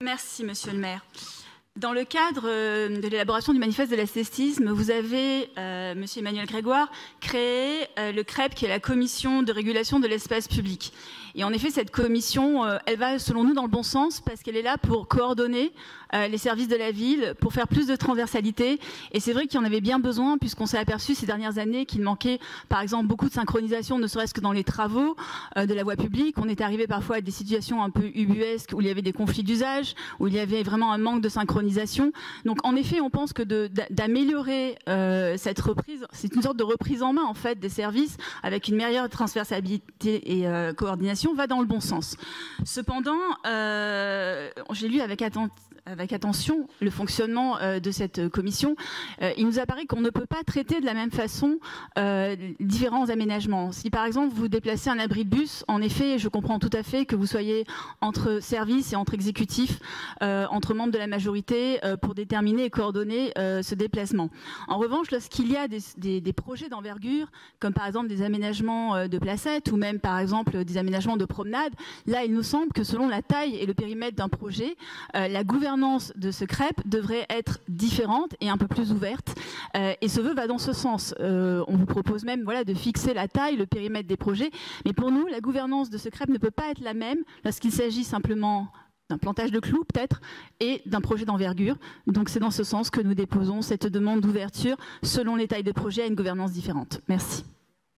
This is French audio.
Merci, monsieur le maire. Dans le cadre de l'élaboration du manifeste de l'ascétisme, vous avez, monsieur Emmanuel Grégoire, créé le CREP, qui est la commission de régulation de l'espace public. Et en effet, cette commission, elle va, selon nous, dans le bon sens, parce qu'elle est là pour coordonner les services de la ville, pour faire plus de transversalité. Et c'est vrai qu'il y en avait bien besoin, puisqu'on s'est aperçu ces dernières années qu'il manquait, par exemple, beaucoup de synchronisation, ne serait-ce que dans les travaux de la voie publique. On est arrivé parfois à des situations un peu ubuesques, où il y avait des conflits d'usage, où il y avait vraiment un manque de synchronisation. Donc, en effet, on pense que d'améliorer cette reprise, c'est une sorte de reprise en main, en fait, des services, avec une meilleure transversalité et coordination, va dans le bon sens. Cependant, j'ai lu avec attention le fonctionnement de cette commission. Il nous apparaît qu'on ne peut pas traiter de la même façon différents aménagements. Si par exemple vous déplacez un abri de bus, en effet, je comprends tout à fait que vous soyez entre services et entre exécutifs, entre membres de la majorité, pour déterminer et coordonner ce déplacement. En revanche, lorsqu'il y a des projets d'envergure, comme par exemple des aménagements de placettes ou même par exemple des aménagements de promenade, là il nous semble que selon la taille et le périmètre d'un projet, la gouvernance de ce CREP devrait être différente et un peu plus ouverte. Et ce vœu va dans ce sens. On vous propose même de fixer la taille, le périmètre des projets. Mais pour nous, la gouvernance de ce CREP ne peut pas être la même lorsqu'il s'agit simplement d'un plantage de clous peut-être et d'un projet d'envergure. Donc c'est dans ce sens que nous déposons cette demande d'ouverture selon les tailles de projet à une gouvernance différente. Merci.